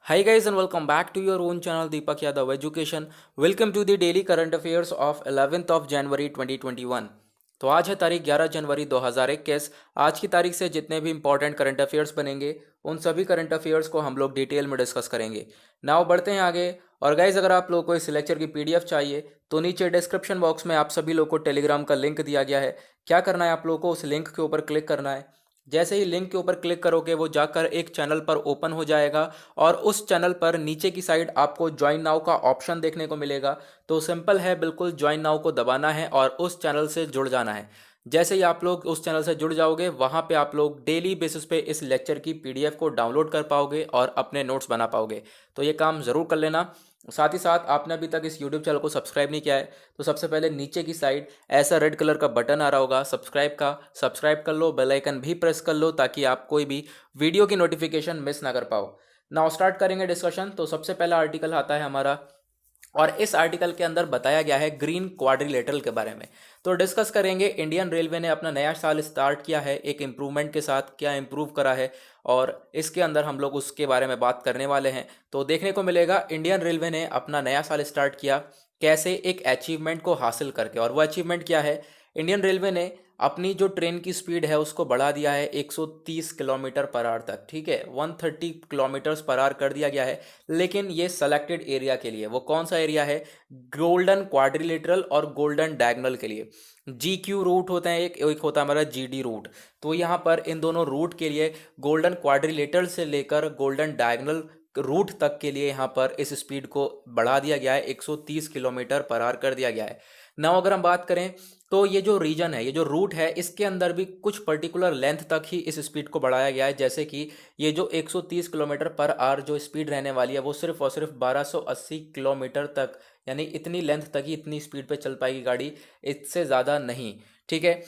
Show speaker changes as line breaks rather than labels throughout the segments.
Hi guys and welcome back to your own channel Deepak Yadav Education. Welcome to the daily current affairs of 11th of January 2021. तो आज है तारीख 11 जनवरी 2021। आज की तारीख से जितने भी इंपॉर्टेंट करंट अफेयर्स बनेंगे उन सभी करंट अफेयर्स को हम लोग डिटेल में डिस्कस करेंगे। नाउ बढ़ते हैं आगे। और गाइज अगर आप लोगों को इस लेक्चर की पीडीएफ चाहिए तो नीचे डिस्क्रिप्शन बॉक्स में आप सभी लोग को टेलीग्राम का लिंक दिया गया है। क्या करना है, आप लोगों को उस लिंक के ऊपर क्लिक करना है। जैसे ही लिंक के ऊपर क्लिक करोगे वो जाकर एक चैनल पर ओपन हो जाएगा और उस चैनल पर नीचे की साइड आपको ज्वाइन नाउ का ऑप्शन देखने को मिलेगा। तो सिंपल है, बिल्कुल ज्वाइन नाउ को दबाना है और उस चैनल से जुड़ जाना है। जैसे ही आप लोग उस चैनल से जुड़ जाओगे वहां पे आप लोग डेली बेसिस पे इस लेक्चर की पीडीएफ को डाउनलोड कर पाओगे और अपने नोट्स बना पाओगे। तो ये काम ज़रूर कर लेना। साथ ही साथ आपने अभी तक इस यूट्यूब चैनल को सब्सक्राइब नहीं किया है तो सबसे पहले नीचे की साइड ऐसा रेड कलर का बटन आ रहा होगा सब्सक्राइब का, सब्सक्राइब कर लो, बेल आइकन भी प्रेस कर लो ताकि आप कोई भी वीडियो की नोटिफिकेशन मिस ना कर पाओ। नाउ स्टार्ट करेंगे डिस्कशन। तो सबसे पहला आर्टिकल आता है हमारा और इस आर्टिकल के अंदर बताया गया है ग्रीन क्वाड्रिलेटरल के बारे में। तो डिस्कस करेंगे इंडियन रेलवे ने अपना नया साल स्टार्ट किया है एक इम्प्रूवमेंट के साथ, क्या इम्प्रूव करा है और इसके अंदर हम लोग उसके बारे में बात करने वाले हैं। तो देखने को मिलेगा इंडियन रेलवे ने अपना नया साल स्टार्ट किया कैसे, एक अचीवमेंट को हासिल करके। और वो अचीवमेंट क्या है, इंडियन रेलवे ने अपनी जो ट्रेन की स्पीड है उसको बढ़ा दिया है 130 किलोमीटर पर आवर तक। ठीक है, 130 किलोमीटर्स पर आवर कर दिया गया है, लेकिन ये सेलेक्टेड एरिया के लिए। वो कौन सा एरिया है, गोल्डन क्वाड्रिलेटरल और गोल्डन डायगोनल के लिए। GQ रूट होता है एक होता है हमारा GD रूट। तो यहाँ पर इन दोनों रूट के लिए गोल्डन क्वाड्रिलेटरल से लेकर गोल्डन डायगोनल रूट तक के लिए यहाँ पर इस स्पीड को बढ़ा दिया गया है, 130 किलोमीटर पर आवर कर दिया गया है। नाउ अगर हम बात करें तो ये जो रीजन है, ये जो रूट है, इसके अंदर भी कुछ पर्टिकुलर लेंथ तक ही इस स्पीड को बढ़ाया गया है। जैसे कि ये जो 130 किलोमीटर पर आवर जो स्पीड रहने वाली है वो सिर्फ और सिर्फ 1280 किलोमीटर तक, यानी इतनी लेंथ तक ही इतनी स्पीड पे चल पाएगी गाड़ी, इससे ज़्यादा नहीं। ठीक है,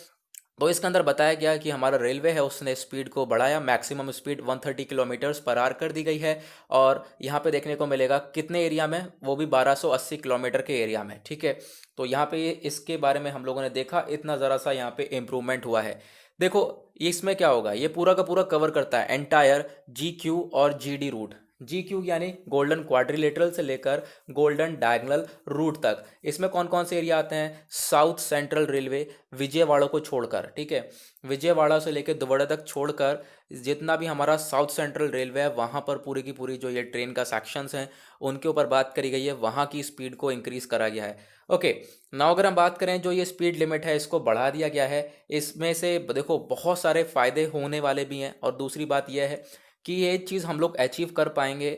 तो इसके अंदर बताया गया कि हमारा रेलवे है उसने स्पीड को बढ़ाया, maximum speed 130 kilometres per hour कर दी गई है। और यहाँ पे देखने को मिलेगा कितने एरिया में, वो भी 1280 किलोमीटर के एरिया में। ठीक है, तो यहाँ पे इसके बारे में हम लोगों ने देखा इतना ज़रा सा यहाँ पे इम्प्रूवमेंट हुआ है। देखो इसमें क्या होगा, ये पूरा का पूरा कवर करता है एंटायर GQ और GD रूट। GQ यानी गोल्डन क्वाड्रिलेटरल से लेकर गोल्डन डायगोनल रूट तक। इसमें कौन कौन से एरिया आते हैं, साउथ सेंट्रल रेलवे विजयवाड़ा को छोड़कर। ठीक है, विजयवाड़ा से लेकर दुवाड़ा तक छोड़कर जितना भी हमारा साउथ सेंट्रल रेलवे है वहाँ पर पूरी की पूरी जो ये ट्रेन का सेक्शंस हैं उनके ऊपर बात करी गई है, वहाँ की स्पीड को इंक्रीज करा गया है। ओके, नाउ अगर हम बात करें जो ये स्पीड लिमिट है इसको बढ़ा दिया गया है, इसमें से देखो बहुत सारे फायदे होने वाले भी हैं। और दूसरी बात यह है कि ये चीज़ हम लोग अचीव कर पाएंगे,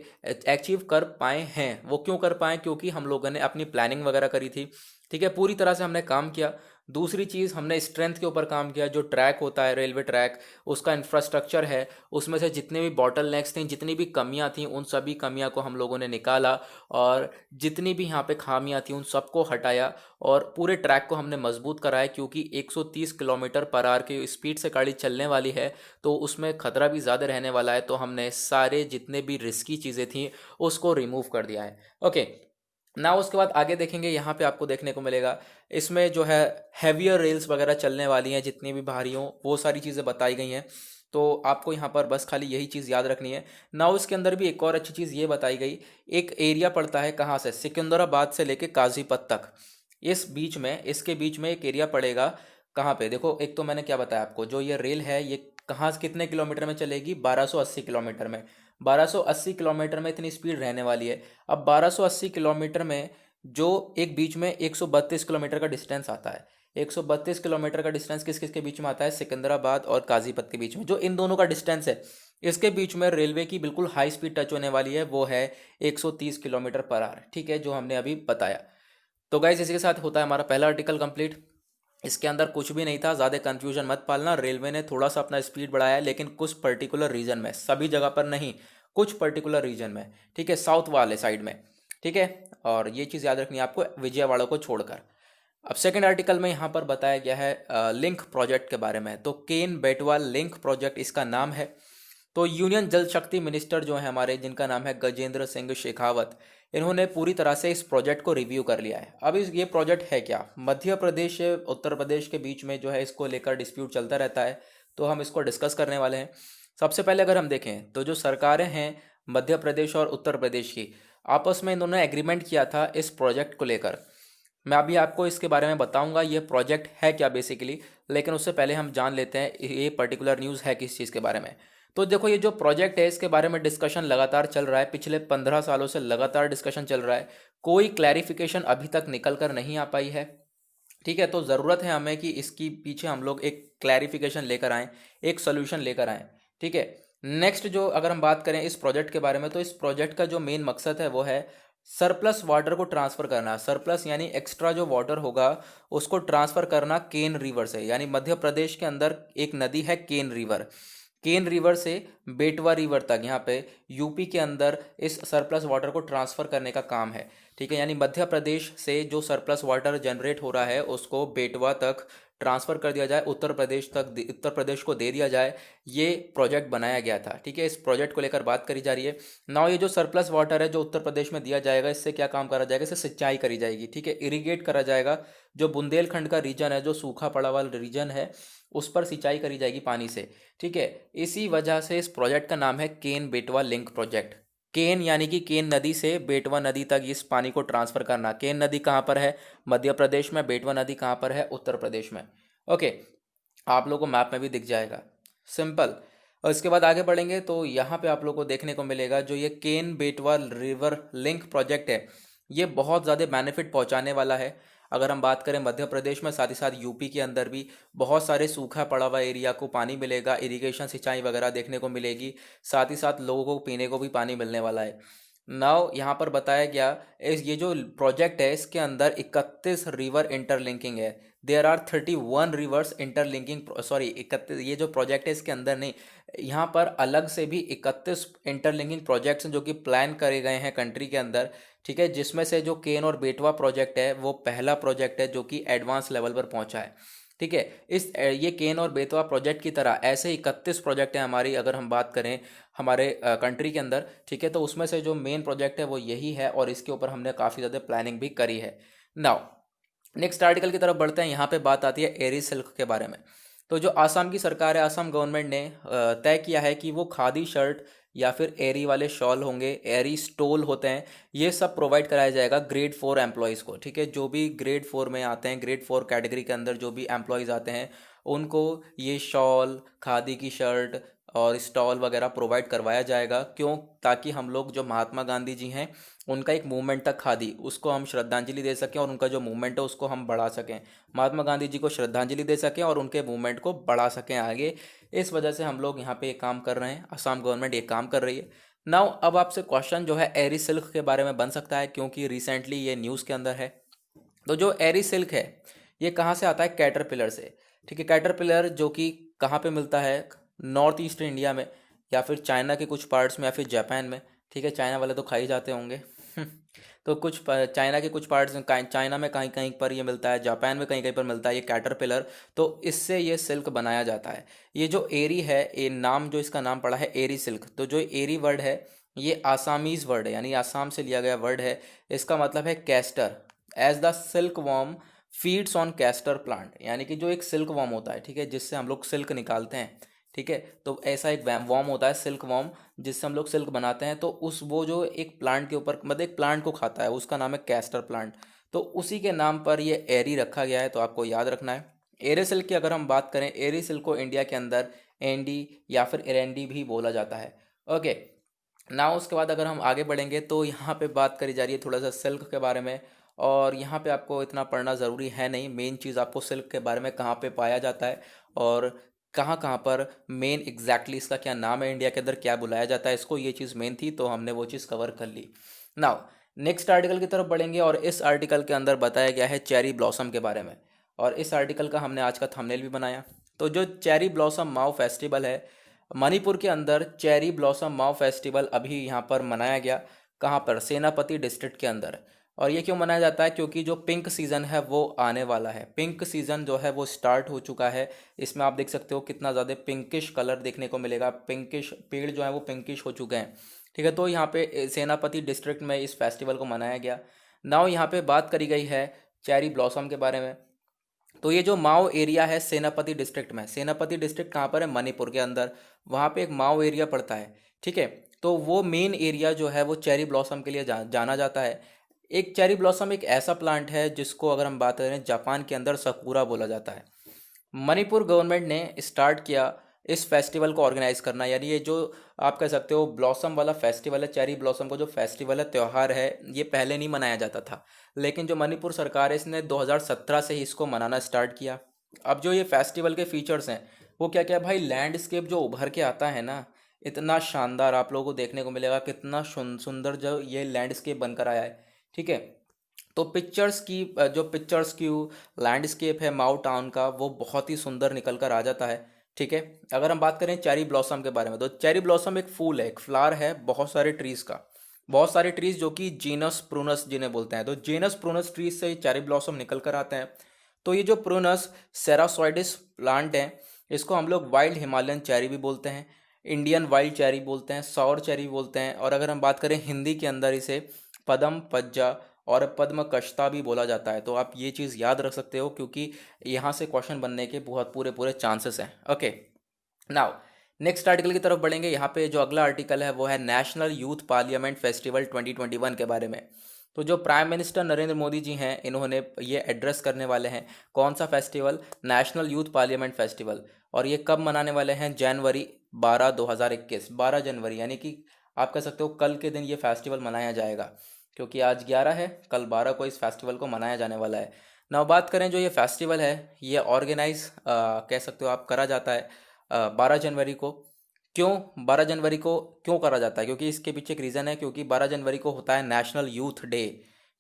अचीव कर पाए हैं। वो क्यों कर पाए, क्योंकि हम लोगों ने अपनी प्लानिंग वगैरह करी थी। ठीक है, पूरी तरह से हमने काम किया। दूसरी चीज़, हमने स्ट्रेंथ के ऊपर काम किया। जो ट्रैक होता है रेलवे ट्रैक, उसका इंफ्रास्ट्रक्चर है, उसमें से जितने भी बॉटल नेक्स थी, जितनी भी कमियां थी, उन सभी कमियां को हम लोगों ने निकाला और जितनी भी यहाँ पे खामियां थी उन सबको हटाया और पूरे ट्रैक को हमने मजबूत कराया। क्योंकि 130 किलोमीटर पर आवर की स्पीड से गाड़ी चलने वाली है तो उसमें खतरा भी ज़्यादा रहने वाला है। तो हमने सारे जितने भी रिस्की चीज़ें थी उसको रिमूव कर दिया है। ओके, ना उसके बाद आगे देखेंगे, यहाँ पे आपको देखने को मिलेगा इसमें जो है हैवियर रेल्स वगैरह चलने वाली हैं, जितनी भी भारी हों वो सारी चीज़ें बताई गई हैं। तो आपको यहाँ पर बस खाली यही चीज़ याद रखनी है। ना उसके अंदर भी एक और अच्छी चीज़ ये बताई गई, एक एरिया पड़ता है कहाँ से, सिकंदराबाद से लेके काजीपत तक। इस बीच में, इसके बीच में एक एरिया पड़ेगा। कहाँ पे देखो, एक तो मैंने क्या बताया आपको, जो ये रेल है ये कहाँ से कितने किलोमीटर में चलेगी, 1280 किलोमीटर में। 1280 किलोमीटर में इतनी स्पीड रहने वाली है। अब 1280 किलोमीटर में जो एक बीच में 132 किलोमीटर का डिस्टेंस आता है, 132 किलोमीटर का डिस्टेंस किस किस के बीच में आता है, सिकंदराबाद और काजीपत के बीच में। जो इन दोनों का डिस्टेंस है इसके बीच में रेलवे की बिल्कुल हाई स्पीड टच होने वाली है, वो है 130 किलोमीटर पर आवर। ठीक है, जो हमने अभी बताया। तो गाइस इसी के साथ होता है हमारा पहला आर्टिकल कंप्लीट। इसके अंदर कुछ भी नहीं था, ज़्यादा कंफ्यूजन मत पालना। रेलवे ने थोड़ा सा अपना स्पीड बढ़ाया है लेकिन कुछ पर्टिकुलर रीजन में, सभी जगह पर नहीं, कुछ पर्टिकुलर रीजन में। ठीक है, साउथ वाले साइड में। ठीक है, और ये चीज़ याद रखनी है आपको विजयवाड़ा को छोड़कर। अब सेकंड आर्टिकल में यहाँ पर बताया गया है लिंक प्रोजेक्ट के बारे में। तो केन बेटवा लिंक प्रोजेक्ट इसका नाम है। तो यूनियन जल शक्ति मिनिस्टर जो है हमारे, जिनका नाम है गजेंद्र सिंह शेखावत, इन्होंने पूरी तरह से इस प्रोजेक्ट को रिव्यू कर लिया है। अब ये प्रोजेक्ट है क्या, मध्य प्रदेश उत्तर प्रदेश के बीच में जो है इसको लेकर डिस्प्यूट चलता रहता है, तो हम इसको डिस्कस करने वाले हैं। सबसे पहले अगर हम देखें तो जो सरकारें हैं मध्य प्रदेश और उत्तर प्रदेश की, आपस में इन्होंने एग्रीमेंट किया था इस प्रोजेक्ट को लेकर। मैं अभी आपको इसके बारे में बताऊंगा ये प्रोजेक्ट है क्या बेसिकली, लेकिन उससे पहले हम जान लेते हैं ये पर्टिकुलर न्यूज़ है किस चीज़ के बारे में। तो देखो, ये जो प्रोजेक्ट है इसके बारे में डिस्कशन लगातार चल रहा है, पिछले 15 सालों से लगातार डिस्कशन चल रहा है। कोई क्लैरिफिकेशन अभी तक निकल कर नहीं आ पाई है। ठीक है, तो ज़रूरत है हमें कि इसकी पीछे हम लोग एक क्लैरिफिकेशन लेकर आएँ, एक सोल्यूशन लेकर आएँ। ठीक है, नेक्स्ट जो अगर हम बात करें इस प्रोजेक्ट के बारे में, तो इस प्रोजेक्ट का जो मेन मकसद है वो है सरप्लस वाटर को ट्रांसफ़र करना। सरप्लस यानी एक्स्ट्रा जो वाटर होगा उसको ट्रांसफ़र करना केन रिवर से, यानी मध्य प्रदेश के अंदर एक नदी है केन रिवर। केन रिवर से बेटवा रिवर तक यहाँ पे यूपी के अंदर इस सरप्लस वाटर को ट्रांसफ़र करने का काम है। ठीक है, यानी मध्य प्रदेश से जो सरप्लस वाटर जनरेट हो रहा है उसको बेटवा तक ट्रांसफ़र कर दिया जाए, उत्तर प्रदेश तक, उत्तर प्रदेश को दे दिया जाए। ये प्रोजेक्ट बनाया गया था। ठीक है, इस प्रोजेक्ट को लेकर बात करी जा रही है। नाउ ये जो सरप्लस वाटर है जो उत्तर प्रदेश में दिया जाएगा, इससे क्या काम करा जाएगा, इससे सिंचाई करी जाएगी। ठीक है, इरिगेट करा जाएगा। जो बुंदेलखंड का रीजन है, जो सूखा पड़ा हुआ रीजन है, उस पर सिंचाई करी जाएगी पानी से। ठीक है, इसी वजह से इस प्रोजेक्ट का नाम है केन बेटवा लिंक प्रोजेक्ट। केन यानी कि केन नदी से बेटवा नदी तक इस पानी को ट्रांसफ़र करना। केन नदी कहाँ पर है, मध्य प्रदेश में। बेटवा नदी कहाँ पर है, उत्तर प्रदेश में। ओके, आप लोगों को मैप में भी दिख जाएगा, सिंपल। और इसके बाद आगे बढ़ेंगे तो यहाँ पे आप लोग को देखने को मिलेगा जो ये केन बेटवा रिवर लिंक प्रोजेक्ट है, ये बहुत ज़्यादा बेनिफिट पहुँचाने वाला है। अगर हम बात करें मध्य प्रदेश में, साथ ही साथ यूपी के अंदर भी बहुत सारे सूखा पड़ा हुआ एरिया को पानी मिलेगा, इरिगेशन सिंचाई वगैरह देखने को मिलेगी। साथ ही साथ लोगों को पीने को भी पानी मिलने वाला है। नाउ यहाँ पर बताया गया ये जो प्रोजेक्ट है इसके अंदर 31 रिवर इंटरलिंकिंग है। There are 31 rivers interlinking, sorry 31, ये जो प्रोजेक्ट है इसके अंदर नहीं, यहाँ पर अलग से भी 31 इंटरलिंकिंग प्रोजेक्ट्स हैं जो कि प्लान करे गए हैं कंट्री के अंदर। ठीक है, जिसमें से जो केन और बेटवा प्रोजेक्ट है वो पहला प्रोजेक्ट है जो कि एडवांस लेवल पर पहुंचा है। ठीक है, ये केन और बेतवा प्रोजेक्ट की तरह ऐसे 31 प्रोजेक्ट हैं हमारी, अगर हम बात करें हमारे कंट्री के अंदर। ठीक है, तो उसमें से जो मेन प्रोजेक्ट है वो यही है और इसके ऊपर हमने काफ़ी ज़्यादा प्लानिंग भी करी है। नाउ नेक्स्ट आर्टिकल की तरफ बढ़ते हैं। यहाँ पे बात आती है एरी सिल्क के बारे में। तो जो आसाम की सरकार है, आसाम गवर्नमेंट ने तय किया है कि वो खादी शर्ट या फिर एरी वाले शॉल होंगे, एरी स्टोल होते हैं, ये सब प्रोवाइड कराया जाएगा ग्रेड 4 एम्प्लॉयज़ को। ठीक है, जो भी ग्रेड 4 में आते हैं, ग्रेड 4 कैटेगरी के अंदर जो भी एम्प्लॉयज़ आते हैं उनको ये शॉल, खादी की शर्ट और स्टॉल वगैरह प्रोवाइड करवाया जाएगा। क्यों? ताकि हम लोग जो महात्मा गांधी जी हैं उनका एक मूवमेंट था खादी, उसको हम श्रद्धांजलि दे सकें और उनका जो मूवमेंट है उसको हम बढ़ा सकें। महात्मा गांधी जी को श्रद्धांजलि दे सकें और उनके मूवमेंट को बढ़ा सकें आगे। इस वजह से हम लोग यहाँ पे ये काम कर रहे हैं, असम गवर्नमेंट ये काम कर रही है। नाउ अब आपसे क्वेश्चन जो है एरी सिल्क के बारे में बन सकता है, क्योंकि रिसेंटली ये न्यूज़ के अंदर है। तो जो एरी सिल्क है ये कहाँ से आता है? कैटरपिलर से। ठीक है, कैटरपिलर जो कि कहाँ पे मिलता है? नॉर्थ ईस्ट इंडिया में, या फिर चाइना के कुछ पार्ट्स में, या फिर जापान में। ठीक है, चाइना वाले तो खा ही जाते होंगे तो कुछ चाइना के कुछ पार्ट्स में, चाइना में कहीं कहीं पर ये मिलता है, जापान में कहीं कहीं पर मिलता है ये कैटरपिलर। तो इससे ये सिल्क बनाया जाता है। ये जो एरी है, ये नाम जो इसका नाम पड़ा है एरी सिल्क, तो जो एरी वर्ड है ये आसामीज़ वर्ड है, यानी आसाम से लिया गया वर्ड है। इसका मतलब है castor. As the silk worm feeds on castor plant, यानी कि जो एक सिल्क वॉर्म होता है, ठीक है, जिससे हम लोग सिल्क निकालते हैं। ठीक है, तो ऐसा एक वॉर्म होता है सिल्क वॉर्म, जिससे हम लोग सिल्क बनाते हैं। तो उस वो जो एक प्लांट के ऊपर, मतलब एक प्लांट को खाता है, उसका नाम है कैस्टर प्लांट। तो उसी के नाम पर ये एरी रखा गया है, तो आपको याद रखना है। एरी सिल्क की अगर हम बात करें, एरी सिल्क को इंडिया के अंदर एंडी या फिर एरेंडी भी बोला जाता है। ओके, ना उसके बाद अगर हम आगे बढ़ेंगे तो यहाँ पे बात करी जा रही है थोड़ा सा सिल्क के बारे में। और यहाँ पे आपको इतना पढ़ना ज़रूरी है नहीं, मेन चीज़ आपको सिल्क के बारे में कहाँ पे पाया जाता है और कहाँ कहाँ पर मेन एग्जैक्टली इसका क्या नाम है, इंडिया के अंदर क्या बुलाया जाता है इसको, ये चीज़ मेन थी, तो हमने वो चीज़ कवर कर ली। नाउ नेक्स्ट आर्टिकल की तरफ बढ़ेंगे और इस आर्टिकल के अंदर बताया गया है चेरी ब्लॉसम के बारे में। और इस आर्टिकल का हमने आज का थंबनेल भी बनाया। तो जो चेरी ब्लॉसम माओ फेस्टिवल है, मणिपुर के अंदर चेरी ब्लॉसम माओ फेस्टिवल अभी यहाँ पर मनाया गया। कहाँ पर? सेनापति डिस्ट्रिक्ट के अंदर। और ये क्यों मनाया जाता है? क्योंकि जो पिंक सीज़न है वो आने वाला है। पिंक सीज़न जो है वो स्टार्ट हो चुका है। इसमें आप देख सकते हो कितना ज़्यादा पिंकिश कलर देखने को मिलेगा, पिंकिश पेड़ जो है वो पिंकिश हो चुके हैं। ठीक है, तो यहाँ पे सेनापति डिस्ट्रिक्ट में इस फेस्टिवल को मनाया गया। नाउ यहाँ पे बात करी गई है चेरी ब्लॉसम के बारे में। तो ये जो माओ एरिया है सेनापति डिस्ट्रिक्ट में, सेनापति डिस्ट्रिक्ट कहाँ पर है? मणिपुर के अंदर। वहाँ पे एक माओ एरिया पड़ता है। ठीक है, तो वो मेन एरिया जो है वो चेरी ब्लॉसम के लिए जाना जाता है। एक चेरी ब्लॉसम एक ऐसा प्लांट है जिसको अगर हम बात करें जापान के अंदर सकुरा बोला जाता है। मणिपुर गवर्नमेंट ने स्टार्ट किया इस फेस्टिवल को ऑर्गेनाइज करना, यानी ये जो आप कह सकते हो ब्लॉसम वाला फेस्टिवल है, चेरी ब्लॉसम का जो फेस्टिवल है, त्यौहार है, ये पहले नहीं मनाया जाता था। लेकिन जो मणिपुर सरकार है इसने 2017 से ही इसको मनाना स्टार्ट किया। अब जो ये फेस्टिवल के फीचर्स हैं वो क्या क्या है भाई, लैंडस्केप जो उभर के आता है ना, इतना शानदार आप लोगों को देखने को मिलेगा, कितना सुंदर जो ये लैंडस्केप बनकर आया है। ठीक है, तो पिक्चर्स की जो पिक्चर्स की लैंडस्केप है माउ टाउन का, वो बहुत ही सुंदर निकल कर आ जाता है। ठीक है, अगर हम बात करें चेरी ब्लॉसम के बारे में, तो चेरी ब्लॉसम एक फूल है, एक फ्लावर है बहुत सारे ट्रीज का, बहुत सारे ट्रीज जो कि जीनस प्रूनस जिन्हें बोलते हैं, तो जीनस प्रूनस ट्रीज से चेरी ब्लॉसम निकल कर आते हैं। तो ये जो प्रूनस सेरासोइडिस प्लांट है, इसको हम लोग वाइल्ड हिमालयन चेरी भी बोलते हैं, इंडियन वाइल्ड चेरी बोलते हैं, सौर चेरी बोलते हैं, और अगर हम बात करें हिंदी के अंदर इसे पदम पज्जा और पद्म कश्ता भी बोला जाता है। तो आप ये चीज़ याद रख सकते हो क्योंकि यहाँ से क्वेश्चन बनने के बहुत पूरे पूरे चांसेस हैं। ओके, नाउ नेक्स्ट आर्टिकल की तरफ बढ़ेंगे। यहाँ पे जो अगला आर्टिकल है वो है नेशनल यूथ पार्लियामेंट फेस्टिवल 2021 के बारे में। तो जो प्राइम मिनिस्टर नरेंद्र मोदी जी हैं, इन्होंने ये एड्रेस करने वाले हैं कौन सा festival, national youth parliament festival, और ये कब मनाने वाले हैं, जनवरी 12 2021, 12 जनवरी, यानी कि आप कह सकते हो कल के दिन ये फेस्टिवल मनाया जाएगा, क्योंकि आज 11 है, कल 12 को इस फेस्टिवल को मनाया जाने वाला है। नाउ बात करें जो ये फेस्टिवल है, ये ऑर्गेनाइज कह सकते हो आप करा जाता है 12 जनवरी को। क्यों 12 जनवरी को क्यों करा जाता है, क्योंकि इसके पीछे एक रीज़न है, क्योंकि 12 जनवरी को होता है नेशनल यूथ डे।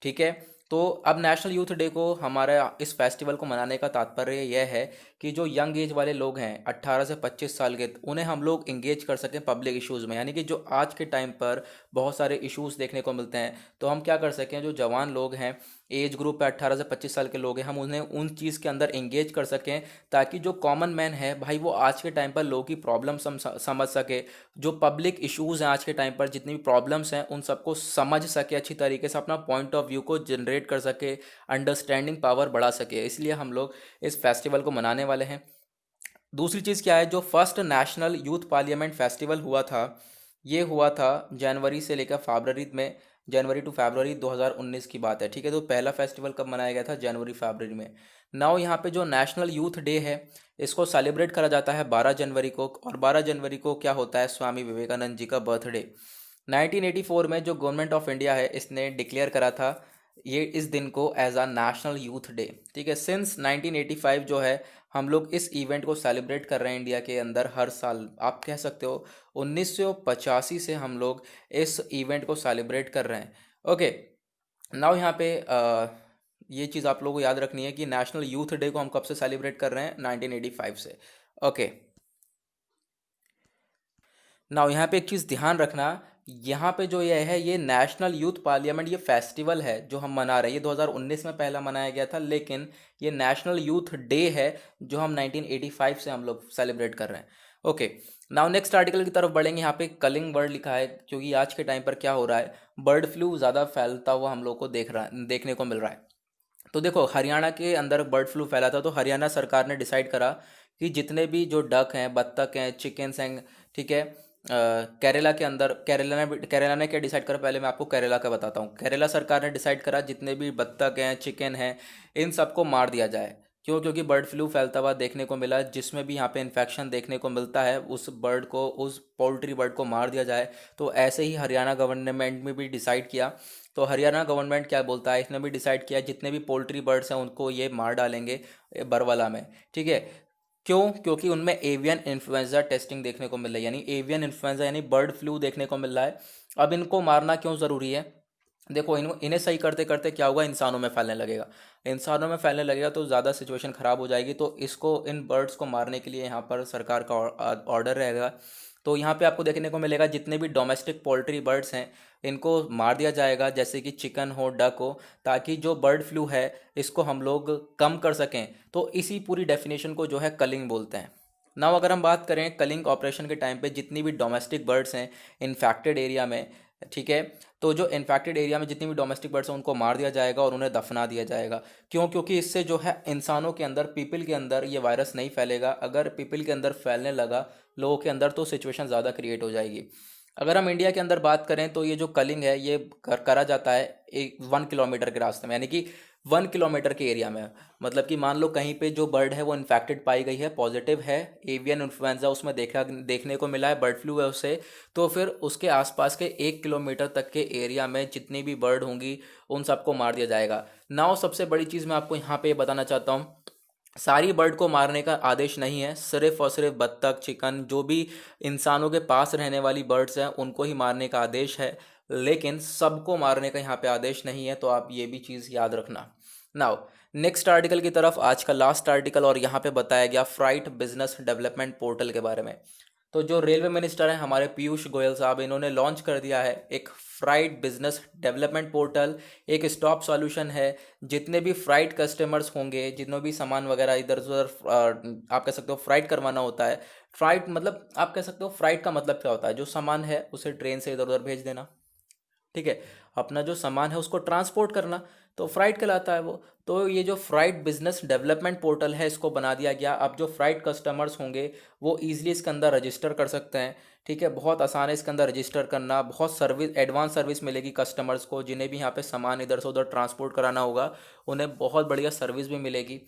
ठीक है, तो अब नेशनल यूथ डे को हमारा इस फेस्टिवल को मनाने का तात्पर्य यह है कि जो यंग एज वाले लोग हैं 18 से 25 साल के, उन्हें हम लोग इंगेज कर सकें पब्लिक इश्यूज़ में, यानी कि जो आज के टाइम पर बहुत सारे इश्यूज़ देखने को मिलते हैं, तो हम क्या कर सकें, जो जवान लोग हैं, एज ग्रुप है 18 से 25 साल के लोग हैं, हम उन्हें उन चीज़ के अंदर इंगेज कर सकें, ताकि जो कॉमन मैन है भाई वो आज के टाइम पर लोगों की प्रॉब्लम समझ सके, जो पब्लिक इश्यूज़ हैं आज के टाइम पर जितनी भी प्रॉब्लम्स हैं उन सबको समझ सके, अच्छी तरीके से अपना पॉइंट ऑफ व्यू को जनरेट कर सके, अंडरस्टैंडिंग पावर बढ़ा सके, इसलिए हम लोग इस फेस्टिवल को मनाने वाले हैं। दूसरी चीज़ क्या है, जो first national youth parliament festival हुआ था, ये हुआ था जनवरी से लेकर फरवरी में, जनवरी टू फरवरी 2019 की बात है। ठीक है, तो पहला फेस्टिवल कब मनाया गया था, जनवरी फरवरी में। नाउ यहाँ पे जो नेशनल यूथ डे है इसको सेलिब्रेट करा जाता है 12 जनवरी को, और 12 जनवरी को क्या होता है, स्वामी विवेकानंद जी का बर्थडे। 1984 में जो गवर्नमेंट ऑफ इंडिया है इसने डिक्लेयर करा था ये इस दिन को एज आ नेशनल यूथ डे। ठीक है, सिंस 1985 जो है हम लोग इस इवेंट को सेलिब्रेट कर रहे हैं इंडिया के अंदर हर साल, आप कह सकते हो 1985 से हम लोग इस इवेंट को सेलिब्रेट कर रहे हैं। ओके, नाउ यहाँ पे ये चीज़ आप लोगों को याद रखनी है कि नेशनल यूथ डे को हम कब से सेलिब्रेट कर रहे हैं, 1985 से। ओके, नाउ यहाँ पे एक चीज़ ध्यान रखना, यहाँ पे जो ये है ये नेशनल यूथ पार्लियामेंट ये फेस्टिवल है जो हम मना रहे हैं, ये 2019 में पहला मनाया गया था, लेकिन ये नेशनल यूथ डे है जो हम 1985 से हम लोग सेलिब्रेट कर रहे हैं। ओके, नाउ नेक्स्ट आर्टिकल की तरफ बढ़ेंगे। यहाँ पे कलिंग बर्ड लिखा है, क्योंकि आज के टाइम पर क्या हो रहा है, बर्ड फ्लू ज़्यादा फैलता हुआ हम लोग को देखने को मिल रहा है। तो देखो हरियाणा के अंदर बर्ड फ्लू फैला था, तो हरियाणा सरकार ने डिसाइड करा कि जितने भी जो डक हैं, बत्तख हैं, चिकन्स हैं, ठीक है, केरला के अंदर, केरला ने क्या डिसाइड करा, पहले मैं आपको केरला का बताता हूँ। केरला सरकार ने डिसाइड करा जितने भी बत्तख हैं, चिकन हैं, इन सबको मार दिया जाए। क्यों, क्योंकि बर्ड फ्लू फैलता हुआ देखने को मिला, जिसमें भी यहाँ पे इन्फेक्शन देखने को मिलता है उस बर्ड को, उस पोल्ट्री बर्ड को मार दिया जाए। तो ऐसे ही हरियाणा गवर्नमेंट में भी डिसाइड किया। तो हरियाणा गवर्नमेंट क्या बोलता है, इसने भी डिसाइड किया जितने भी पोल्ट्री बर्ड्स हैं उनको ये मार डालेंगे बरवाला में। ठीक है, क्यों, क्योंकि उनमें एवियन इन्फ्लुएंजा टेस्टिंग देखने को मिल रही है, यानी एवियन इन्फ्लुएंजा यानी बर्ड फ्लू देखने को मिल रहा है। अब इनको मारना क्यों ज़रूरी है, देखो इन्हें सही करते करते क्या होगा, इंसानों में फैलने लगेगा, इंसानों में फैलने लगेगा तो ज़्यादा सिचुएशन ख़राब हो जाएगी। तो इसको, इन बर्ड्स को मारने के लिए यहाँ पर सरकार का ऑर्डर रहेगा। तो यहाँ पे आपको देखने को मिलेगा जितने भी डोमेस्टिक पोल्ट्री बर्ड्स हैं इनको मार दिया जाएगा, जैसे कि चिकन हो, डक हो, ताकि जो बर्ड फ्लू है इसको हम लोग कम कर सकें। तो इसी पूरी डेफिनेशन को जो है कलिंग बोलते हैं। नाउ अगर हम बात करें कलिंग ऑपरेशन के टाइम पे जितनी भी डोमेस्टिक बर्ड्स हैं इन्फेक्टेड एरिया में, ठीक है, तो जो इन्फेक्टेड एरिया में जितनी भी डोमेस्टिक बर्ड्स हैं उनको मार दिया जाएगा और उन्हें दफना दिया जाएगा। क्यों, क्योंकि इससे जो है इंसानों के अंदर, पीपल के अंदर ये वायरस नहीं फैलेगा। अगर पीपल के अंदर फैलने लगा लोगों के अंदर तो सिचुएशन ज़्यादा क्रिएट हो जाएगी। अगर हम इंडिया के अंदर बात करें तो ये जो कलिंग है ये करा जाता है एक 1 किलोमीटर के रास्ते में, यानी कि 1 किलोमीटर के एरिया में। मतलब कि मान लो कहीं पे जो बर्ड है वो इन्फेक्टेड पाई गई है, पॉजिटिव है, एवियन इन्फ्लुएंजा उसमें देखने को मिला है, बर्ड फ्लू है उसे, तो फिर उसके आसपास के 1 किलोमीटर तक के एरिया में जितनी भी बर्ड होंगी उन सबको मार दिया जाएगा। नाउ सबसे बड़ी चीज़ मैं आपको यहाँ पे बताना चाहता हूँ, सारी बर्ड को मारने का आदेश नहीं है, सिर्फ और सिर्फ बत्तख, चिकन, जो भी इंसानों के पास रहने वाली बर्ड्स हैं उनको ही मारने का आदेश है, लेकिन सबको मारने का यहाँ पे आदेश नहीं है, तो आप ये भी चीज़ याद रखना। नाउ नेक्स्ट आर्टिकल की तरफ, आज का लास्ट आर्टिकल, और यहाँ पे बताया गया फ्राइट बिजनेस डेवलपमेंट पोर्टल के बारे में। तो जो रेलवे मिनिस्टर हैं हमारे पीयूष गोयल साहब, इन्होंने लॉन्च कर दिया है एक फ्राइट बिजनेस डेवलपमेंट पोर्टल। एक स्टॉप सॉल्यूशन है, जितने भी फ्राइट कस्टमर्स होंगे, जितने भी सामान वगैरह इधर उधर आप कह सकते हो फ्राइट करवाना होता है। फ्राइट मतलब आप कह सकते हो फ्राइट का मतलब क्या होता है, जो सामान है उसे ट्रेन से इधर उधर भेज देना, ठीक है, अपना जो सामान है उसको ट्रांसपोर्ट करना, तो फ्राइट कहलाता है वो। तो ये जो फ्राइट बिजनेस डेवलपमेंट पोर्टल है इसको बना दिया गया। अब जो फ्राइट कस्टमर्स होंगे वो ईजिली इसके अंदर रजिस्टर कर सकते हैं, ठीक है, बहुत आसान है इसके अंदर रजिस्टर करना। बहुत सर्विस, एडवांस सर्विस मिलेगी कस्टमर्स को, जिन्हें भी यहाँ पे सामान इधर से उधर ट्रांसपोर्ट कराना होगा उन्हें बहुत बढ़िया सर्विस भी मिलेगी,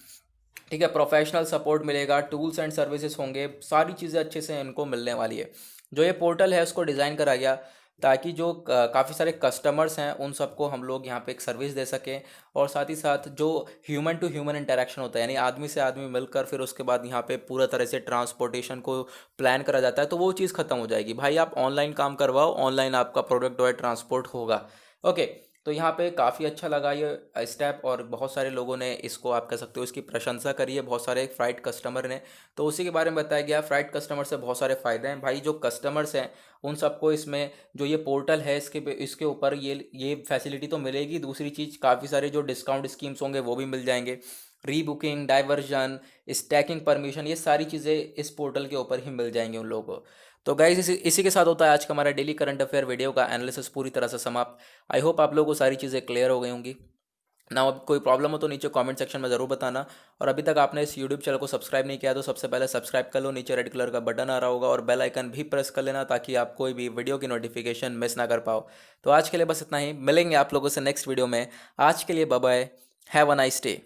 ठीक है, प्रोफेशनल सपोर्ट मिलेगा, टूल्स एंड सर्विसेज होंगे, सारी चीज़ें अच्छे से इनको मिलने वाली है। जो ये पोर्टल है उसको डिज़ाइन करा गया ताकि जो काफ़ी सारे कस्टमर्स हैं उन सबको हम लोग यहाँ पे एक सर्विस दे सकें, और साथ ही साथ जो ह्यूमन टू ह्यूमन इंटरेक्शन होता है, यानी आदमी से आदमी मिलकर फिर उसके बाद यहाँ पे पूरा तरह से ट्रांसपोर्टेशन को प्लान करा जाता है, तो वो चीज़ ख़त्म हो जाएगी। भाई आप ऑनलाइन काम करवाओ, ऑनलाइन आपका प्रोडक्ट जो है ट्रांसपोर्ट होगा। ओके, तो यहाँ पे काफ़ी अच्छा लगा ये स्टेप, और बहुत सारे लोगों ने इसको आप कह सकते हो इसकी प्रशंसा करी है, बहुत सारे फ्राइट कस्टमर ने। तो उसी के बारे में बताया गया, फ्राइट कस्टमर से बहुत सारे फ़ायदे हैं भाई। जो कस्टमर्स हैं उन सबको इसमें जो ये पोर्टल है इसके ऊपर ये फैसिलिटी तो मिलेगी, दूसरी चीज़ काफ़ी सारे जो डिस्काउंट स्कीम्स होंगे वो भी मिल जाएंगे, रीबुकिंग, डाइवर्जन, स्टैकिंग परमिशन, ये सारी चीज़ें इस पोर्टल के ऊपर ही मिल जाएंगी उन लोगों को। तो गाइज इसी के साथ होता है आज का हमारा डेली करंट अफेयर वीडियो का एनालिसिस पूरी तरह से समाप्त। आई होप आप लोगों को सारी चीज़ें क्लियर हो गई होंगी ना। अब कोई प्रॉब्लम हो तो नीचे कमेंट सेक्शन में ज़रूर बताना, और अभी तक आपने इस यूट्यूब चैनल को सब्सक्राइब नहीं किया तो सबसे पहले सब्सक्राइब कर लो, नीचे रेड कलर का बटन आ रहा होगा, और बेल आइकन भी प्रेस कर लेना ताकि आप कोई भी वीडियो की नोटिफिकेशन मिस ना कर पाओ। तो आज के लिए बस इतना ही, मिलेंगे आप लोगों से नेक्स्ट वीडियो में। आज के लिए bye bye, have a nice day.